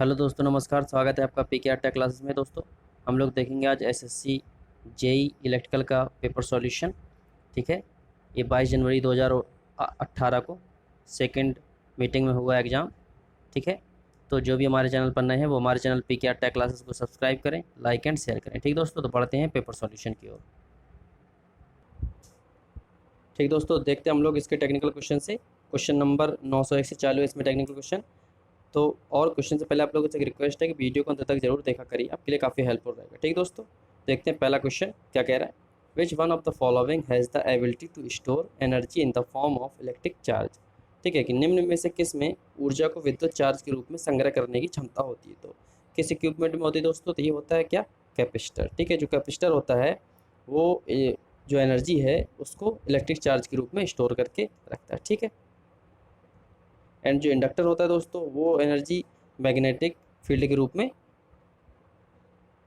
Hello दोस्तों, नमस्कार। स्वागत है आपका पीके आर्ट क्लासेस में। दोस्तों, हम लोग देखेंगे आज एसएससी जेई इलेक्ट्रिकल का पेपर सॉल्यूशन। ठीक है, ये 22 जनवरी 2018 को सेकंड मीटिंग में हुआ एग्ज़ाम। ठीक है, तो जो भी हमारे चैनल पर नए हैं वो हमारे चैनल पीके आर्ट क्लासेस को सब्सक्राइब करें, लाइक एंड शेयर करें। ठीक दोस्तों, तो बढ़ते हैं पेपर सॉल्यूशन की ओर। ठीक दोस्तों, देखते हैं हम लोग इसके टेक्निकल क्वेश्चन से। क्वेश्चन नंबर 901 से चालू है इसमें टेक्निकल क्वेश्चन। तो और क्वेश्चन से पहले आप लोगों से एक रिक्वेस्ट है कि वीडियो को अंत तक जरूर देखा करिए, आपके लिए काफ़ी हेल्पफुल रहेगा। ठीक दोस्तों, देखते हैं पहला क्वेश्चन क्या कह रहा है। Which one of the following has the ability to store energy in the form of electric charge. ठीक है, कि निम्न में से किस में ऊर्जा को विद्युत चार्ज के रूप में संग्रह करने की क्षमता होती है। तो किस इक्विपमेंट में होती है दोस्तों? तो ये होता है क्या? कैपेसिटर। ठीक है, जो कैपेसिटर होता है वो जो एनर्जी है उसको इलेक्ट्रिक चार्ज के रूप में स्टोर करके रखता है। ठीक है, एंड जो इंडक्टर होता है दोस्तों वो एनर्जी मैग्नेटिक फील्ड के रूप में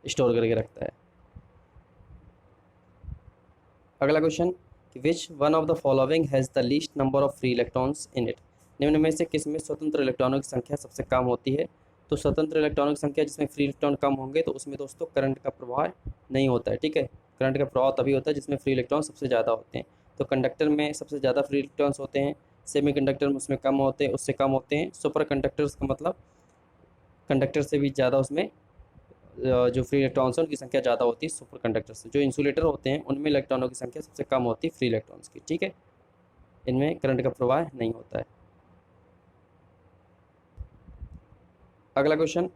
स्टोर करके रखता है। अगला question, which one of the following has the least number of free electrons in it. निम्न में से किस में स्वतंत्र इलेक्ट्रॉनों की संख्या सबसे कम होती है। तो स्वतंत्र इलेक्ट्रॉनों की संख्या जिसमें फ्री इलेक्ट्रॉन कम होंगे तो उसमें दोस्तों करंट का प्रवाह नहीं होता है। ठीक है, करंट का प्रवाह तभी होता है जिसमें फ्री इलेक्ट्रॉन सबसे ज़्यादा होते हैं। तो कंडक्टर में सबसे ज़्यादा फ्री इलेक्ट्रॉन्स होते हैं, सेमी कंडक्टर में उसमें कम होते हैं, उससे कम होते हैं। सुपर कंडक्टर्स का मतलब कंडक्टर से भी ज़्यादा उसमें जो फ्री इलेक्ट्रॉन्स हैं उनकी संख्या ज़्यादा होती है सुपर कंडक्टर से। जो इंसुलेटर होते हैं उनमें इलेक्ट्रॉनों की संख्या सबसे कम होती है फ्री इलेक्ट्रॉन्स की। ठीक है, इनमें करंट का प्रवाह नहीं होता है। अगला question,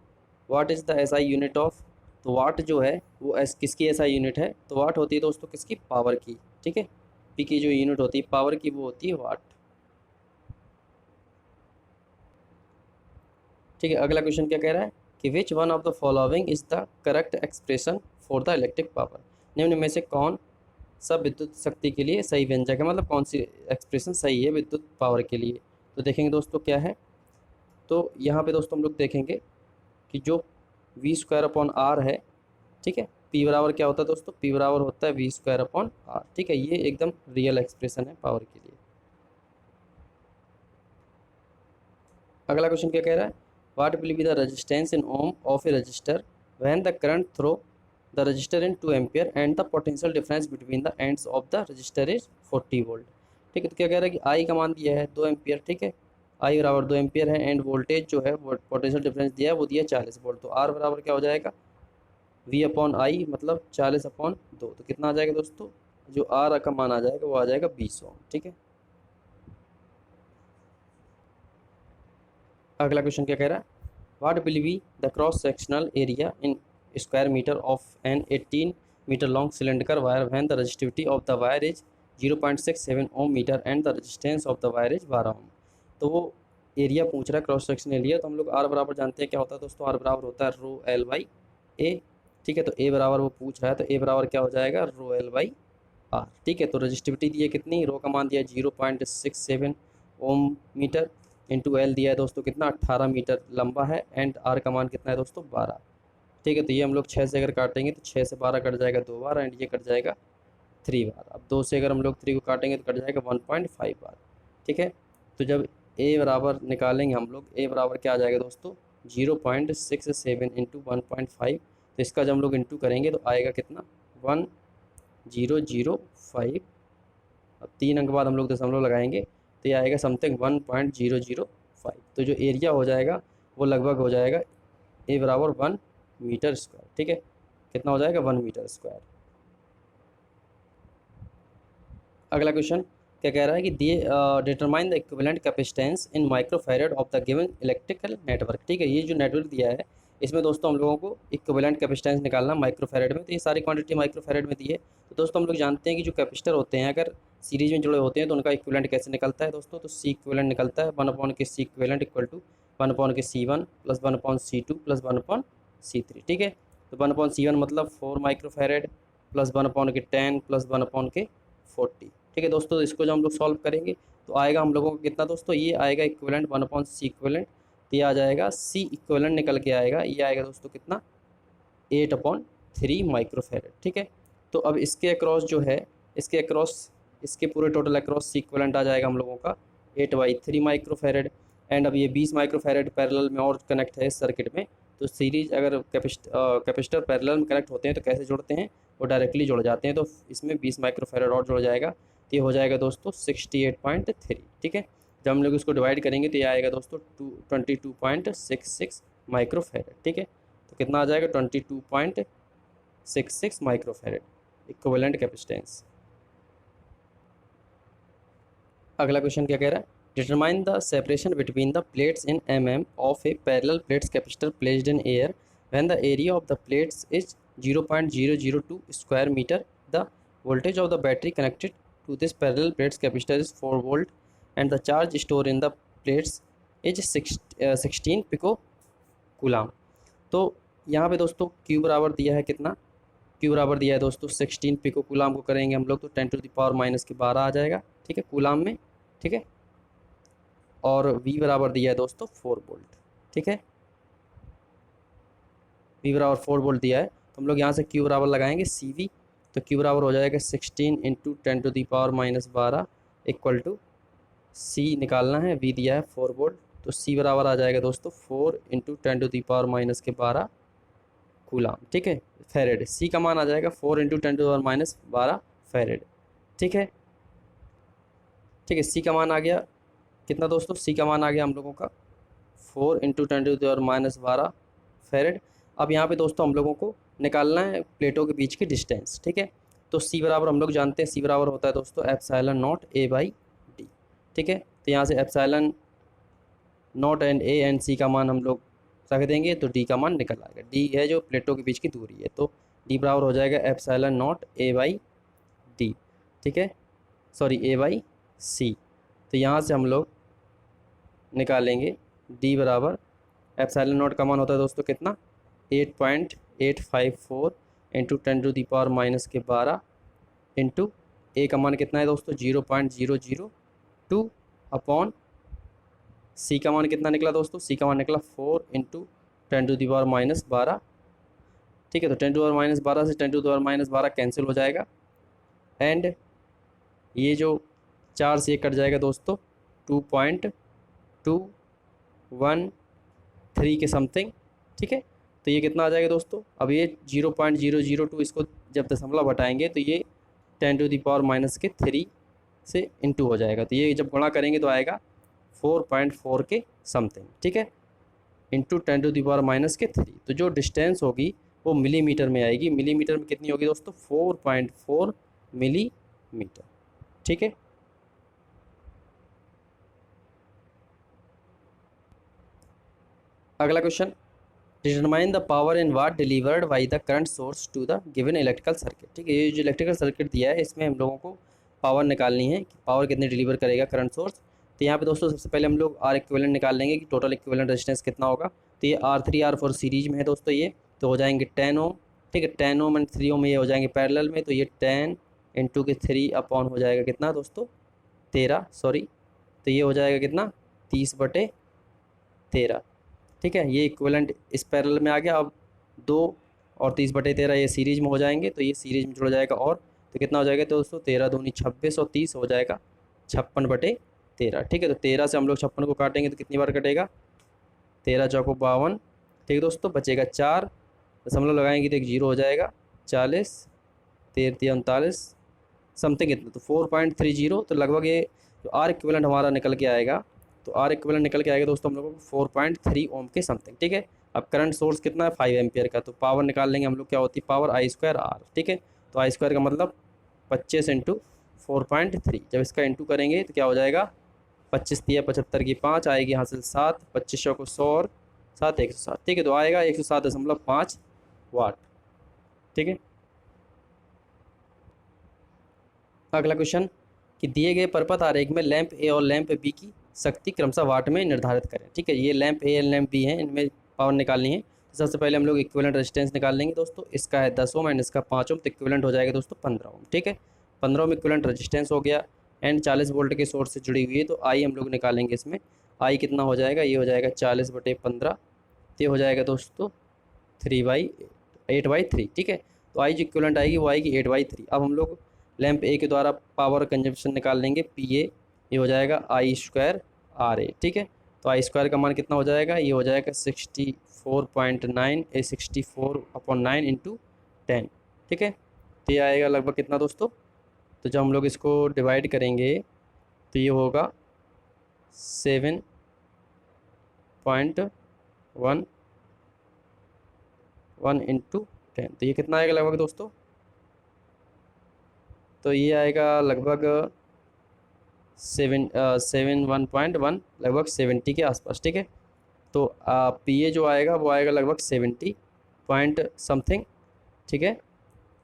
what is the SI unit of. तो वाट जो है वो किसकी एसआई यूनिट है। तो वाट होती है दोस्तों किसकी? पावर की। ठीक है, पी की जो यूनिट होती है पावर की वो होती है वाट। ठीक है, अगला क्वेश्चन क्या कह रहा है कि विच one of the following is the correct expression for the electric power. निम्न में से कौन सब विद्युत शक्ति के लिए सही व्यंजक है, मतलब कौन सी एक्सप्रेशन सही है विद्युत पावर के लिए। तो देखेंगे दोस्तों क्या है। तो यहाँ पे दोस्तों हम लोग देखेंगे कि जो वी स्क्वायर अपॉन आर है। ठीक है, पी बराबर क्या होता है दोस्तों? पी बराबर होता है वी स्क्वायर अपॉन आर। ठीक है, ये एकदम रियल एक्सप्रेशन है पावर के लिए। अगला क्वेश्चन क्या कह रहा है, what will be the resistance in ohm of a register when the current through the register in 2 ampere and the potential difference between the ends of the register is 40 volt. ठीक है, तो क्या कह रहा है कि आई का मान दिया है 2 एम्पियर। ठीक है, आई बराबर 2 एम्पियर है एंड वोल्टेज जो है पोटेंशियल डिफरेंस दिया है वो दिया 40 वोल्ट। तो आर बराबर क्या हो जाएगा? वी अपॉन आई मतलब 40 अपॉन 2। तो कितना आ जाएगा दोस्तों? जो आर का मान आ जाएगा वो आ जाएगा 20 ओम। ठीक है, अगला क्वेश्चन क्या कह रहा है, what will be the cross sectional area in square metre of an 18 metre long cylinder wire when the resistivity of the wire is 0.67 ohm metre and the resistance of the wire is 12 ohm. तो वो area पूछ रहा है, cross section area. तो हम लोग are बराबर जानते हैं क्या होता है दोस्तों? आर बराबर होता है रो एल बाई ए। ठीक है, तो ए बराबर वो पूछ रहा है तो ए बराबर क्या हो जाएगा? Rho L by R. ठीक है, तो रजिस्टिविटी दी है कितनी? रो का मान दिया है 0.67 ओम मीटर, इंटू एल दिया है दोस्तों कितना? 18 मीटर लंबा है, एंड आर का मान कितना है दोस्तों? 12। ठीक है, तो ये हम लोग 6 से अगर काटेंगे तो 6 से 12 कट जाएगा 2 बार, एंड ये कट जाएगा 3 बार। अब 2 से अगर हम लोग 3 को काटेंगे तो कट जाएगा 1.5 बार। ठीक है, तो जब ए बराबर निकालेंगे हम लोग, ए बराबर क्या आ जाएगा दोस्तों? 0.67 इंटू 1.5। तो इसका जब हम लोग इंटू करेंगे तो आएगा कितना? 1005। अब 3 अंक बाद हम लोग दशमलव लगाएंगे तो ये आएगा समथिंग 1.005। तो जो एरिया हो जाएगा वो लगभग हो जाएगा ए बराबर 1 मीटर स्क्वायर। ठीक है, कितना हो जाएगा? 1 मीटर स्क्वायर। अगला क्वेश्चन क्या कह रहा है कि दिए determine the equivalent capacitance in microfarad of the given electrical network. ठीक है, ये जो नेटवर्क दिया है इसमें दोस्तों हम लोगों को इक्विवेलेंट कैपेसिटेंस निकालना माइक्रोफैरड में। तो ये सारी क्वांटिटी माइक्रोफैरड में दी है। तो दोस्तों हम लोग जानते हैं कि जो कैपेसिटर होते हैं अगर सीरीज में जुड़े होते हैं तो उनका इक्विवेलेंट कैसे निकलता है दोस्तों? तो सी इक्विवेलेंट निकलता है 1/के सी इक्विवेलेंट इक्वल टू 1/के C1 plus 1/C2 plus 1/C3। ठीक है, तो 1/C1 मतलब 4 माइक्रोफैरड प्लस 1/के 10 प्लस 1/के 40। ठीक है दोस्तों, तो इसको जब हम लोग सॉल्व करेंगे तो आएगा हम लोगों को कितना दोस्तों? ये आएगा इक्विवेलेंट 1/C इक्विवेलेंट। तो ये आ जाएगा सी इक्विवेलेंट निकल के आएगा, ये आएगा दोस्तों कितना? 8/3 माइक्रोफैरड। ठीक है, तो अब इसके अक्रॉस जो है, इसके अक्रॉस इसके पूरे टोटल अक्रॉस सी इक्विवेलेंट आ जाएगा हम लोगों का 8/3 माइक्रोफैरड। एंड अब ये 20 माइक्रोफैरेड पैरेलल में और कनेक्ट है इस सर्किट में। तो सीरीज अगर कैपेसिटर पैरेलल में कनेक्ट होते हैं तो कैसे जुड़ते हैं, वो डायरेक्टली जुड़ जाते हैं। तो इसमें 20 माइक्रोफैरेड और जुड़ जाएगा, तो ये हो जाएगा दोस्तों 68.3। ठीक है, जब हम लोग इसको डिवाइड करेंगे तो ये आएगा दोस्तों 22.66 माइक्रोफैरेड। ठीक है, तो कितना आ जाएगा 22.66 माइक्रोफैरेड इक्विवेलेंट कैपेसिटेंस। अगला क्वेश्चन क्या कह रहा है, determine the separation between the plates in mm of a parallel plates capacitor placed in air when the area of the plates is 0.002 square metre, the voltage of the battery connected to this parallel plates capacitor is 4 volt and the charge store in the plates is 16 pico coulomb. तो यहाँ पे दोस्तों Q बराबर दिया है कितना, Q बराबर दिया है दोस्तों 16 पिको कूलाम को करेंगे हम लोग तो 10 टू द पावर माइनस के 12 आ जाएगा। ठीक है, कूलाम में। ठीक है, और V बराबर दिया है दोस्तों 4 वोल्ट। ठीक है, V बराबर 4 वोल्ट दिया है, तो हम लोग यहाँ से Q बराबर लगाएंगे CV, तो Q बराबर हो जाएगा 16 into 10 to the power minus 12 equal to C निकालना है, V दिया है 4 वोल्ट, तो C बराबर आ जाएगा दोस्तों 4 into 10 to the power minus के 12 कूलाम। ठीक है, फेरेड। C का मान आ जाएगा 4 into 10 to the power minus 12 farad. ठीक है, ठीक है, C का मान आ गया कितना दोस्तों, C का मान आ गया हम लोगों का 4 into 10 to the power minus 12 farad. अब यहाँ पे दोस्तों हम लोगों को निकालना है प्लेटों के बीच की डिस्टेंस। ठीक है, तो C बराबर हम लोग जानते हैं, C बराबर होता है दोस्तों epsilon not A by D। ठीक है, तो यहाँ से epsilon not and A and C का मान हम लोग रख देंगे तो D का मान निकल आएगा। D है जो प्लेटों के बीच की दूरी है, तो D बराबर हो जाएगा epsilon not A by D। ठीक है, सॉरी A बाई C। तो यहाँ से हम लोग निकालेंगे D बराबर एप्सिलॉन नॉट का मान होता है दोस्तों कितना 8.854 into 10 to the power minus के 12 इंटू A का मान कितना है दोस्तों 0.002 अपॉन C का मान कितना निकला दोस्तों, C का मान निकला 4 into 10 to the power minus 12। ठीक है, तो 10 टू पावर माइनस 12 से 10 टू पावर माइनस 12 कैंसिल हो जाएगा एंड ये जो 4 से कट जाएगा दोस्तों 2.213 के समथिंग। ठीक है, तो ये कितना आ जाएगा दोस्तों, अब ये 0.002 इसको जब दशमलव हटाएंगे तो ये 10 टू दी पावर माइनस के 3 से इंटू हो जाएगा, तो ये जब गुणा करेंगे तो आएगा 4.4 के समथिंग। ठीक है, into 10 to the power minus के 3, तो जो डिस्टेंस होगी वो मिलीमीटर में आएगी। मिलीमीटर में कितनी होगी दोस्तों 4.4 मिलीमीटर। ठीक है, अगला question, determine the power in watt delivered by the current source to the given electrical circuit. ठीक है, ये जो इलेक्ट्रिकल सर्किट दिया है इसमें हम लोगों को पावर निकालनी है कि पावर कितनी डिलीवर करेगा करंट सोर्स। तो यहाँ पे दोस्तों सबसे पहले हम लोग R इक्विवेलेंट निकाल लेंगे कि टोटल इक्विवेलेंट रेजिस्टेंस कितना होगा। तो ये R3 R4 सीरीज में है दोस्तों, ये तो हो जाएंगे 10 ओम। ठीक है, 10 ओम एंड 3 ओम ये हो जाएंगे पैरेलल में, तो ये 10 इंटू के 3 अपॉन हो जाएगा कितना दोस्तों 13, सॉरी, तो ये हो जाएगा कितना 30/13। ठीक है, ये इक्विवेलेंट इस पैरेलल में आ गया। अब 2 और 30/13 ये सीरीज में हो जाएंगे, तो ये सीरीज में जुड़ जाएगा और तो कितना हो जाएगा दोस्तों 13 दूनी 26 और 30 हो जाएगा 56/13। ठीक है, तो 13 से हम लोग 56 को काटेंगे तो कितनी बार कटेगा 13 चौको 52। ठीक है दोस्तों, बचेगा 4, दशमलव लगाएंगे तो एक 0 हो जाएगा 40, 13 39 समथिंग इतना, तो 4.30। तो लगभग ये जो R इक्विवेलेंट हमारा निकल के आएगा, तो R इक्विवेलेंट निकल के आएगा दोस्तों हम लोगों को 4.3 ओम के समथिंग। ठीक है, अब करंट सोर्स कितना है 5 एम्पियर का, तो पावर निकाल लेंगे हम लोग, क्या होती है पावर I²R। ठीक है, तो I² का मतलब 25 इंटू 4.3, जब इसका इंटू करेंगे तो क्या हो जाएगा 25 दिया 75 की 5 आएगी हासिल 7, 2500 को 100 और 7 107। ठीक है, तो आएगा 107.5 वाट। ठीक है, अगला क्वेश्चन कि दिए गए परपथ आरेख में लैंप ए और लैंप बी की शक्ति क्रमशः वाट में निर्धारित करें। ठीक है, ये लैंप ए और लैंप बी हैं, इनमें पावर निकालनी है। तो सबसे पहले हम लोग इक्विवेलेंट रेजिस्टेंस निकाल लेंगे दोस्तों, इसका है 10 ओम एंड इसका 5 ओम, तो इक्विवेलेंट हो जाएगा दोस्तों 15 ओम। ठीक है, 15 ओम इक्विवेलेंट रेजिस्टेंस हो गया एंड 40 वोल्ट के सोर्स से जुड़ी हुई है, तो आई हम लोग निकालेंगे इसमें। आई कितना हो जाएगा, ये हो जाएगा 40/15, तो ये हो जाएगा दोस्तों 8/3। ठीक है, तो आई जो इक्विवेलेंट आएगी वो आएगी 8/3। अब हम लोग लैंप ए के द्वारा पावर कंजम्पशन निकाल लेंगे PA, ये हो जाएगा I² RA। ठीक है, तो आई स्क्वायर का मान कितना हो जाएगा, ये हो जाएगा 64.9 64/9 इंटू 10। ठीक है, तो ये आएगा लगभग कितना दोस्तों, तो जब हम लोग इसको डिवाइड करेंगे तो ये होगा 7.11 इंटू 10। तो ये कितना आएगा लगभग दोस्तों, तो ये आएगा लगभग 71.1, लगभग 70 के आसपास। ठीक है, तो पी ए जो आएगा वो आएगा लगभग 70 पॉइंट समथिंग। ठीक है,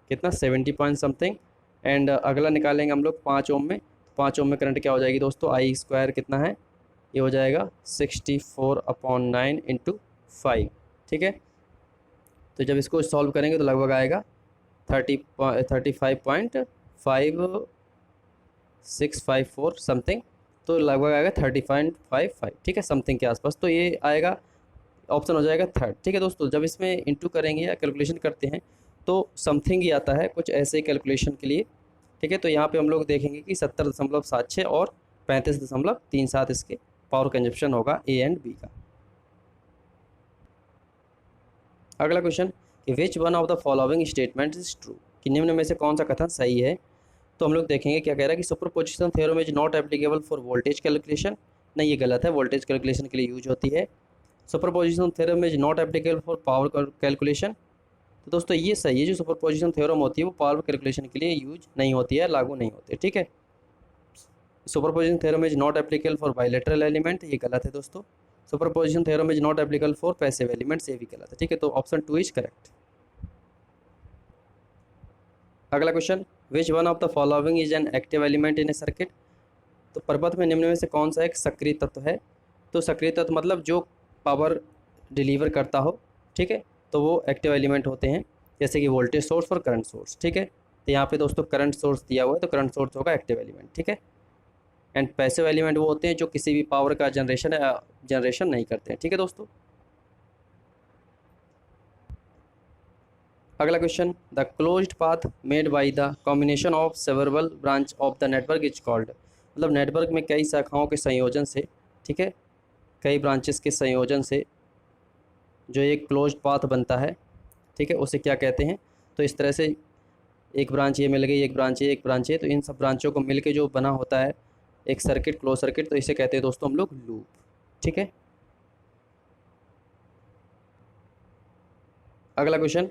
कितना 70 पॉइंट समथिंग। एंड अगला निकालेंगे हम लोग 5 ओम में। 5 ओम में करंट क्या हो जाएगी दोस्तों, आई स्क्वायर कितना है, ये हो जाएगा 64/9 इंटू 5। ठीक है, तो जब इसको सॉल्व करेंगे तो लगभग आएगा 35.5654 समथिंग, तो लगभग आएगा 30.55। ठीक है, समथिंग के आसपास। तो ये आएगा, ऑप्शन हो जाएगा थर्ड। ठीक है दोस्तों, जब इसमें इंटू करेंगे या कैलकुलेशन करते हैं तो समथिंग ही आता है कुछ ऐसे कैलकुलेशन के लिए। ठीक है, तो यहाँ पे हम लोग देखेंगे कि 70.76 और 35.37 इसके पावर कंजप्शन होगा ए एंड बी का। अगला क्वेश्चन कि विच one of the following statement is true, कि निम्न में से कौन सा कथन सही है। तो हम लोग देखेंगे क्या कह रहा है कि superposition theorem is not applicable for voltage calculation. नहीं, ये गलत है, वोल्टेज कैलकुलेशन के लिए यूज होती है। Superposition theorem is not applicable for power calculation. तो दोस्तों ये सही है, जो सुपरपोजिशन थ्योरम होती है वो पावर कैलकुलेशन के लिए यूज नहीं होती है, लागू नहीं होती है। ठीक है, superposition theorem is not applicable for bilateral element, ये गलत है दोस्तों। Superposition theorem is not applicable for passive elements, ये भी गलत है। ठीक है, तो ऑप्शन 2 इज करेक्ट। अगला question, which one of the following is an active element in A circuit. तो पर्वत में निम्न में से कौन सा एक सक्रिय तत्व है। तो सक्रिय तत्व मतलब जो पावर डिलीवर करता हो। ठीक है, तो वो एक्टिव एलिमेंट होते हैं, जैसे कि वोल्टेज सोर्स और करंट सोर्स। ठीक है, तो यहाँ पे दोस्तों करंट सोर्स दिया हुआ है, तो करंट सोर्स होगा एक्टिव एलिमेंट। ठीक है, एंड पैसिव एलिमेंट वो होते हैं जो किसी भी पावर का जनरेशन नहीं करते हैं। ठीक है दोस्तों। अगला question, the closed path made by the combination of several branch of the network is called. मतलब नेटवर्क में कई शाखाओं के संयोजन से, ठीक है, कई ब्रांचेस के संयोजन से जो एक क्लोज्ड पाथ बनता है, ठीक है, उसे क्या कहते हैं। तो इस तरह से एक ब्रांच ये मिल गई, एक ब्रांच ये, एक ब्रांच ये, तो इन सब ब्रांचों को मिलके जो बना होता है एक सर्किट, क्लोज सर्किट, तो इसे कहते हैं दोस्तों हम लोग लूप। ठीक है, अगला क्वेश्चन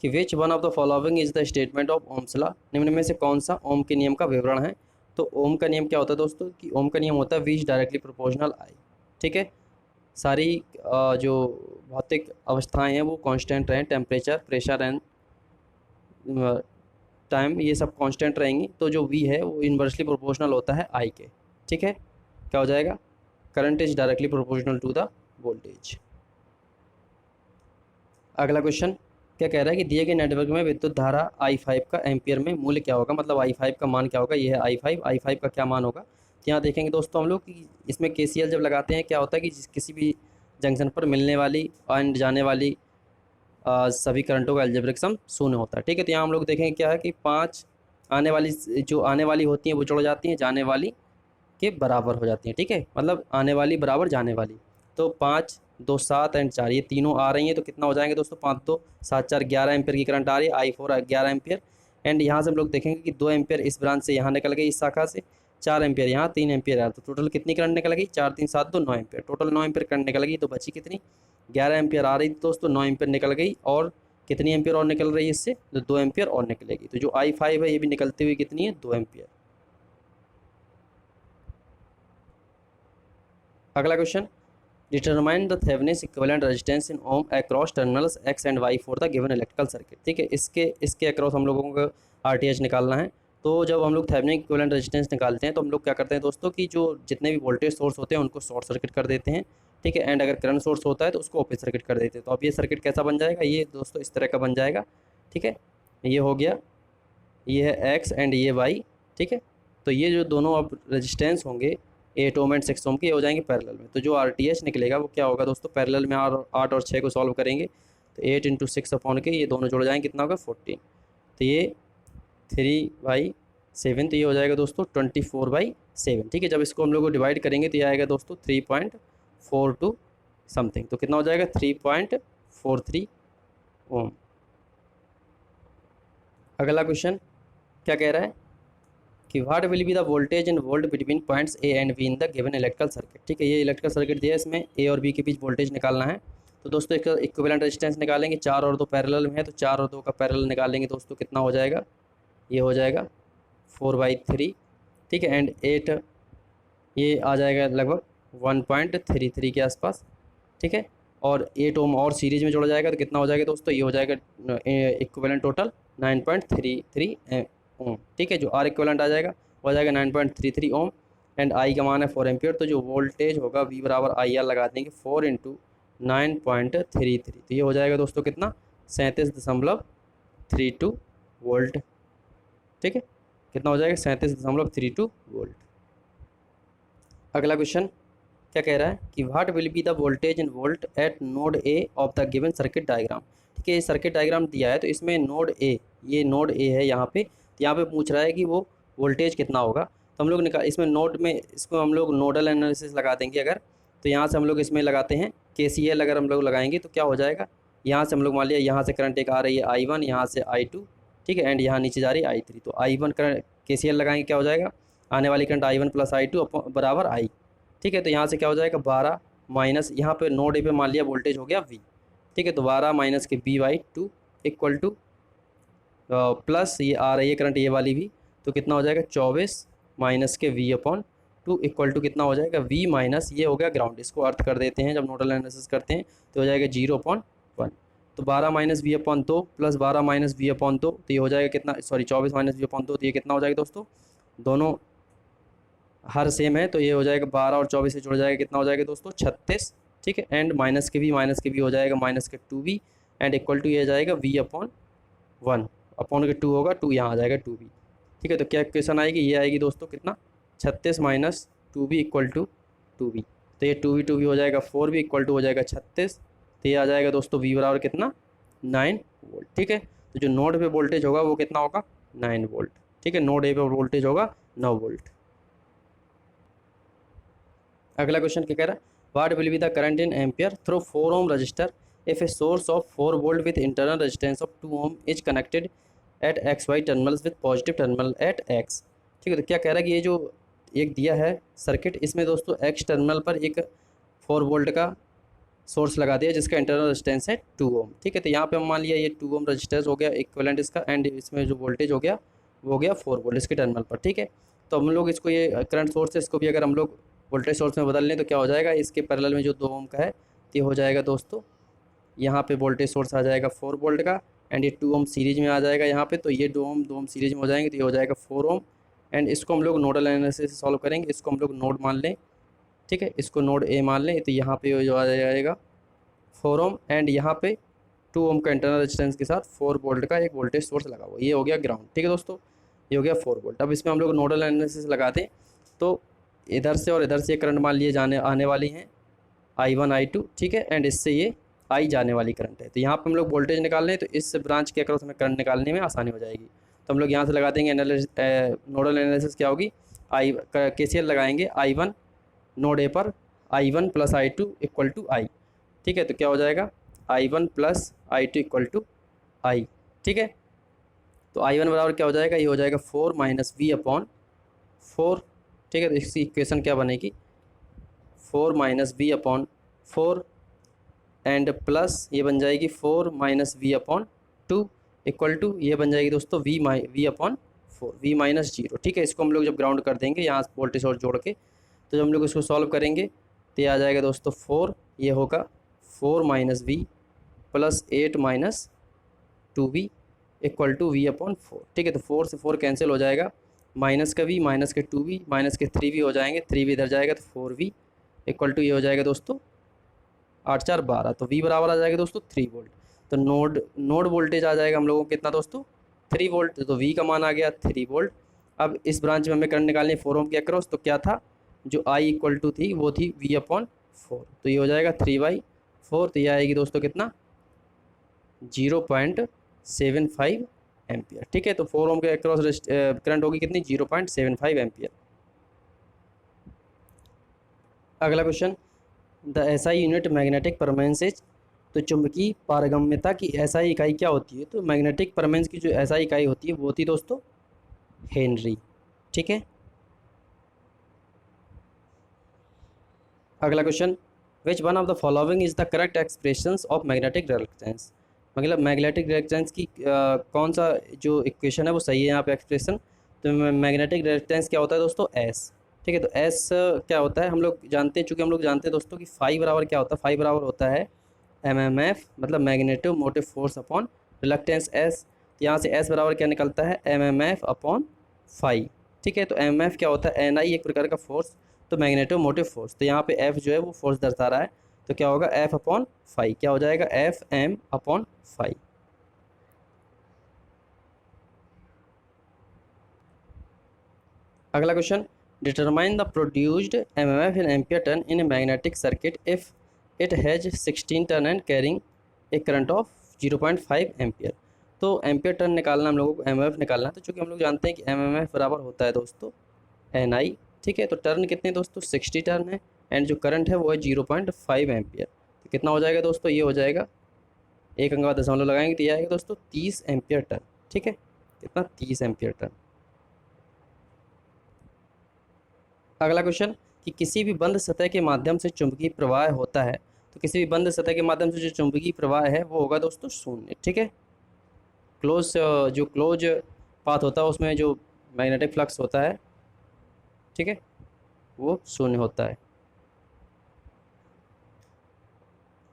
कि विच one of the following is the statement of Ohm's law. निम्न में से कौन सा ओम के नियम का विवरण है। तो ओम का नियम क्या होता है दोस्तों, कि ओम का नियम होता है वी इज डायरेक्टली प्रोपोर्शनल आई। ठीक है, सारी जो भौतिक अवस्थाएं हैं वो कांस्टेंट रहें, टेम्परेचर, प्रेशर एंड टाइम, ये सब कांस्टेंट रहेंगी, तो जो वी है वो इन्वर्सली प्रोपोर्शनल होता है आई के। ठीक है, क्या हो जाएगा, current is directly proportional to the voltage. अगला क्वेश्चन क्या कह रहा है कि दिए गए नेटवर्क में विद्युत धारा I5 का एम्पियर में मूल्य क्या होगा। मतलब I5 का मान क्या होगा, ये है I5 का क्या मान होगा। तो यहाँ देखेंगे दोस्तों हम लोग कि इसमें KCL जब लगाते हैं क्या होता है कि किसी भी जंक्शन पर मिलने वाली एंड जाने वाली सभी करंटों का अलजेब्रिक सम शून्य होता है। ठीक है, तो यहाँ हम लोग देखेंगे क्या है कि 5 आने वाली होती हैं वो जुड़ जाती हैं, जाने वाली के बराबर हो जाती हैं। ठीक है, मतलब आने वाली बराबर जाने वाली, तो 5 2 7 एंड 4 ये तीनों आ रही हैं, तो कितना हो जाएंगे दोस्तों, 5 2 7 4 11 एम्पियर की करंट आ रही है, I4 11 एम्पियर। एंड यहाँ से हम लोग देखेंगे कि 2 एम्पियर इस ब्रांच से यहाँ निकल गई, इस शाखा से 4 एम्पियर यहाँ, 3 एम्पियर यहाँ, तो टोटल कितनी करंट निकल गई, 4 3 7 2 9 एम्पियर, टोटल 9 एम्पियर करंट निकल गई। तो बची कितनी, 11 एम्पियर आ रही थी दोस्तों, 9 एम्पियर निकल गई, और कितनी एम्पियर और निकल रही है इससे, तो 2 एम्पियर और निकलेगी। तो जो I5 है ये भी निकलती हुई कितनी है, 2 एम्पियर। अगला question, determine the Thevenin equivalent resistance in ohm across terminals X and Y for the given electrical circuit. ठीक है, इसके अक्रॉस हम लोगों को RTH निकालना है। तो जब हम लोग थेवेनिन इक्विवेलेंट रेजिस्टेंस निकालते हैं तो हम लोग क्या करते हैं दोस्तों कि जो जितने भी वोल्टेज सोर्स होते हैं उनको शॉर्ट सर्किट कर देते हैं। ठीक है, एंड अगर करंट सोर्स होता है तो उसको ओपन सर्किट कर देते हैं। तो अब ये सर्किट कैसा बन जाएगा, ये दोस्तों इस तरह का बन जाएगा। ठीक है, ये हो गया, ये है एक्स एंड ये वाई। ठीक है, तो ये जो दोनों अब रेजिस्टेंस होंगे 8 ओम एंड 6 ओम के हो जाएंगे पैरेलल में। तो जो RTH निकलेगा वो क्या होगा दोस्तों, पैरेलल में 8 और 6 को सॉल्व करेंगे तो 8 × 6 अपॉन के ये दोनों जुड़ जाएंगे, कितना होगा 14। तो ये 3/7, तो ये हो जाएगा दोस्तों 24/7। ठीक है, जब इसको हम लोग को डिवाइड करेंगे तो ये आएगा दोस्तों 3.42 समथिंग, तो कितना हो जाएगा 3.43 ओम। अगला क्वेश्चन क्या कह रहा है कि what will be the voltage in volt between points A and be in the given electrical circuit. ठीक है, ये इलेक्ट्रिकल सर्किट दिया है, इसमें ए और बी के बीच वोल्टेज निकालना है। तो दोस्तों इसका इक्विवेलेंट रेजिस्टेंस निकालेंगे, 4 और 2 पैरेलल में है, तो 4 और 2 का पैरेलल निकालेंगे दोस्तों, कितना हो जाएगा, ये हो जाएगा 4/3। ठीक है, एंड 8 ये आ जाएगा लगभग 1.33 के आसपास। ठीक है, और 8 ओम और सीरीज में जोड़ा जाएगा तो कितना हो जाएगा दोस्तों, ये हो जाएगा इक्विवेलेंट टोटल 9.33 ओम। ठीक है, जो आर इक्विवेलेंट आ जाएगा वो आ जाएगा 9.33 ओम, एंड आई का मान है 4 एम्पियर। तो जो वोल्टेज होगा वी बराबर आई आर लगा देंगे 4 × 9.33, तो ये हो जाएगा दोस्तों कितना, 37.32 वोल्ट। ठीक है, कितना हो जाएगा 37.32 वोल्ट। अगला क्वेश्चन क्या कह रहा है कि what will be the voltage in volt at node A of the given circuit diagram. ठीक है, ये सर्किट डायग्राम दिया है, तो इसमें नोड ए, ये नोड ए है यहाँ पे, तो यहाँ पे पूछ रहा है कि वो वोल्टेज कितना होगा। तो हम लोग इसमें नोड में इसको हम लोग नोडल एनालिसिस लगा देंगे अगर, तो यहाँ से हम लोग इसमें लगाते हैं KCL, अगर हम लोग लगाएंगे तो क्या हो जाएगा, यहाँ से हम लोग मान लिया यहाँ से करंट एक आ रही है I1, यहाँ से I2, ठीक है, एंड यहाँ नीचे जा रही है I3। तो I1 करंट KCL लगाएंगे, क्या हो जाएगा, आने वाली करंट I1 + I2 बराबर I। ठीक है, तो यहाँ से क्या हो जाएगा 12 माइनस, यहाँ पे नोड ए पे मान लिया वोल्टेज हो गया V। ठीक है, तो 12 माइनस के V/2 इक्वल टू प्लस ये आ रही है करंट ये वाली भी, तो कितना हो जाएगा 24 माइनस के V/2 इक्वल टू कितना हो जाएगा V माइनस ये हो गया ग्राउंड। इसको अर्थ कर देते हैं जब नोडल एनालिसिस करते हैं तो हो जाएगा 0.1। तो 12 minus V/2 plus 12 minus V/2, तो ये हो जाएगा कितना, सॉरी 24 माइनस V/2, तो ये कितना हो जाएगा दोस्तों, दोनों हर सेम है, तो ये हो जाएगा 12 और 24 से जुड़ जाएगा, कितना हो जाएगा दोस्तों 36। ठीक है, एंड माइनस के भी हो जाएगा माइनस के 2V, एंड इक्वल टू ये आ जाएगा V/1, अपॉन के 2 होगा, 2 यहाँ आ जाएगा 2V। ठीक है, तो क्या इक्वेशन आएगी, ये आएगी दोस्तों कितना 36 minus 2V equal to 2V, तो ये 2V हो जाएगा 4V इक्वल टू हो जाएगा 36, तो ये आ जाएगा दोस्तों V बराबर कितना 9 वोल्ट। ठीक है, तो जो नोड पे वोल्टेज होगा वो कितना होगा 9 वोल्ट। ठीक है, नोड ए पे वोल्टेज होगा 9 वोल्ट। अगला क्वेश्चन क्या कह रहा है, what will be the current in ampere through 4 ohm resistor if a source of 4 volt with internal resistance of 2 ohm is connected at XY terminals with positive terminal at X। ठीक है, तो क्या कह रहा है कि ये जो एक दिया है सर्किट, इसमें दोस्तों X टर्मिनल पर एक 4 वोल्ट का सोर्स लगा दिया जिसका इंटरनल रेजिस्टेंस है 2 ओम। ठीक है, तो यहाँ पे हम मान लिया ये 2 ओम रजिस्टेंस हो गया इक्विवेलेंट इसका, एंड इसमें जो वोल्टेज हो गया वो हो गया 4 वोल्ट इसके टर्मिनल पर। ठीक है, तो हम लोग इसको ये करंट सोर्स है, इसको भी अगर हम लोग वोल्टेज सोर्स में बदल लें तो क्या हो जाएगा, इसके पैरेलल में जो 2 ओम का है ये हो जाएगा दोस्तों, यहाँ पे वोल्टेज सोर्स आ जाएगा 4 वोल्ट का, एंड ये 2 ओम सीरीज में आ जाएगा यहाँ पे, तो ये 2 ओम सीरीज में हो जाएंगे, तो ये हो जाएगा 4 ओम। एंड इसको हम लोग नोडल एनालिसिस से सॉल्व करेंगे, इसको हम लोग नोड मान लें। ठीक है, इसको नोड ए मान लें, तो यहाँ पे जो आ जाएगा 4 ओम, एंड यहाँ पे 2 ओम का इंटरनल रेजिस्टेंस के साथ 4 वोल्ट का एक वोल्टेज सोर्स लगा हुआ, ये हो गया ग्राउंड। ठीक है दोस्तों, ये हो गया 4 वोल्ट। अब इसमें हम लोग नोडल एनालिसिस लगाते हैं, तो इधर से और इधर से करंट मान लिए आने वाली हैं I1 I2। ठीक है, एंड इससे ये I जाने वाली करंट है, तो यहाँ पे हम लोग वोल्टेज निकाल लें, तो इस ब्रांच के अक्रॉस हमें करंट निकालने में आसानी हो जाएगी। तो हम लोग यहाँ से लगा देंगे नोडल एनालिसिस क्या होगी, KCL लगाएंगे I1 नोड ए पर I1 + I2 equal to I। ठीक है, तो क्या हो जाएगा I1 + I2 equal to I। ठीक है, तो I1 बराबर क्या हो जाएगा, ये हो जाएगा 4 माइनस V/4। ठीक है, तो इसकी इक्वेशन क्या बनेगी 4 माइनस V/4 एंड प्लस ये बन जाएगी 4 माइनस V/2 इक्वल टू ये बन जाएगी दोस्तों V/4 V माइनस 0। ठीक है, इसको हम लोग जब ग्राउंड कर देंगे यहाँ वोल्टेज और जोड़ के, तो जब हम लोग इसको सॉल्व करेंगे तो ये आ जाएगा दोस्तों 4, ये होगा 4 minus V plus 8 minus 2V equal to V/4। ठीक है, तो 4 से 4 कैंसिल हो जाएगा, माइनस का V माइनस के 2V माइनस के 3V हो जाएंगे, 3V इधर जाएगा तो 4V इक्वल टू ये हो जाएगा दोस्तों 8 4 12, तो V बराबर आ जाएगा दोस्तों 3 वोल्ट। तो नोड वोल्टेज आ जाएगा हम लोगों को कितना दोस्तों 3 वोल्ट, तो V का मान आ गया 3 वोल्ट। अब इस ब्रांच में हमें करंट निकालनी है 4 ओम के अक्रॉस, तो क्या था जो I इक्वल टू थी वो थी V/4, तो ये हो जाएगा 3/4, तो ये आएगी दोस्तों कितना 0.75 एम्पियर। ठीक है, तो 4 ओम के अक्रॉस करंट होगी कितनी 0.75 एम्पियर। अगला question, the SI unit magnetic permeances, तो चुंबकीय पारगम्यता की एसआई इकाई क्या होती है? तो मैग्नेटिक परमेंस की जो एसआई इकाई होती है वो होती है दोस्तों हेनरी। ठीक है, अगला question, which one of the following is the correct expressions of magnetic reluctance, मतलब मैग्नेटिक रिलक्टेंस की कौन सा जो इक्वेशन है वो सही है यहाँ पे एक्सप्रेशन? तो मैग्नेटिक रिलक्टेंस क्या होता है दोस्तों? एस। ठीक है, तो एस क्या होता है हम लोग जानते हैं, चूँकि हम लोग जानते हैं दोस्तों कि फाई बराबर क्या होता है, फाई बराबर होता है एमएमएफ मतलब magnetic motive force upon reluctance S. तो यहाँ से एस बराबर क्या निकलता है? MMF upon phi. ठीक है, तो एमएमएफ क्या होता है? एनआई एक प्रकार का फोर्स, तो मैग्नेटिक मोटिव फोर्स, तो यहाँ पे एफ जो है वो फोर्स दर्शा रहा है, तो क्या होगा? एफ अपॉन फाई, क्या हो जाएगा? F M upon phi. अगला question, determine the produced MMF in ampere turn in a magnetic circuit if it has 16 turn and carrying a current of 0.5 ampere. तो एम्पियर टर्न निकालना हम लोगों को, MMF निकालना है, तो चूँकि हम लोग जानते हैं कि एमएमएफ बराबर होता है दोस्तों एनआई। ठीक है, तो टर्न कितने दोस्तों? 60 टर्न है, एंड जो करंट है वो है 0.5 एम्पियर। तो कितना हो जाएगा दोस्तों? ये हो जाएगा, एक अंक का दशमलव लगाएंगे तो ये आएगा दोस्तों 30 एम्पियर टर्न। ठीक है, कितना? 30 एम्पियर टर्न। अगला क्वेश्चन, कि किसी भी बंद सतह के माध्यम से चुंबकीय प्रवाह होता है, तो किसी भी बंद सतह के माध्यम से जो चुंबकीय प्रवाह है वो होगा दोस्तों शून्य। ठीक है, क्लोज जो क्लोज पाथ होता है उसमें जो मैग्नेटिक फ्लक्स होता है, ठीक है, वो शून्य होता है।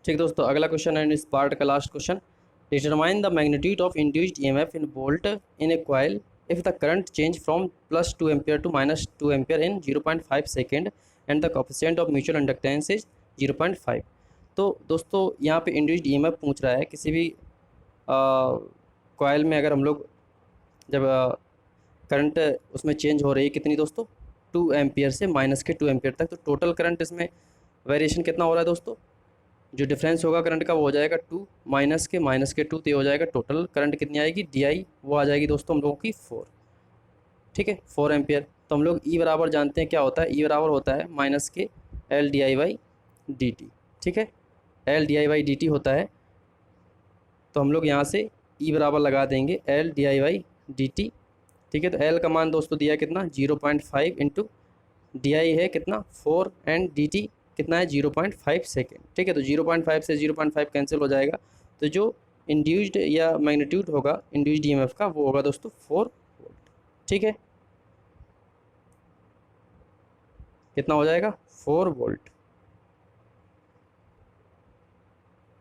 ठीक दोस्तों, अगला क्वेश्चन है इस पार्ट का last question, determine the magnitude of induced EMF in volt in A coil if the current change from +2 ampere to -2 ampere in 0.5 second and the coefficient of mutual inductance is 0.5। तो दोस्तों यहाँ पे induced EMF पूछ रहा है किसी भी coil में, अगर हम लोग जब करंट उसमें चेंज हो रही है कितनी दोस्तों? 2 एम्पियर से -2 एम्पियर तक, तो टोटल करंट इसमें वेरिएशन कितना हो रहा है दोस्तों? जो डिफरेंस होगा करंट का वो हो जाएगा 2 -2, तो ये हो जाएगा टोटल करंट कितनी आएगी? डी वो आ जाएगी दोस्तों हम लोगों की 4। ठीक है, 4 एम्पियर। तो हम लोग ई बराबर जानते हैं क्या होता है? ई बराबर होता है -L/di/dt। ठीक है, L/di/dt होता है, तो हम लोग यहाँ से ई बराबर लगा देंगे L/di/dt। ठीक है, तो L का मान दोस्तों दिया कितना? 0.5 इंटू डी है कितना? 4, एंड dt कितना है? 0.5 सेकेंड। ठीक है, तो 0.5 से 0.5 कैंसिल हो जाएगा, तो जो इंड्यूस्ड या मैग्नीट्यूड होगा इंड्यूस्ड ईएमएफ का वो होगा दोस्तों 4 वोल्ट। ठीक है, कितना हो जाएगा? 4 वोल्ट।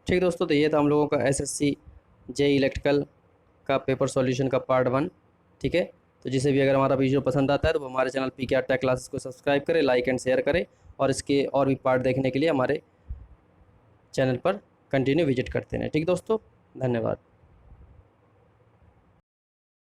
ठीक दोस्तों, तो ये था हम लोगों का एसएससी जे इलेक्ट्रिकल का पेपर सॉल्यूशन का पार्ट 1। ठीक है, तो जिसे भी अगर हमारा वीडियो पसंद आता है तो वो हमारे चैनल PKR टेक क्लासेस को सब्सक्राइब करें, लाइक एंड शेयर करें, और इसके और भी पार्ट देखने के लिए हमारे चैनल पर कंटिन्यू विजिट करते रहें। ठीक दोस्तों, धन्यवाद।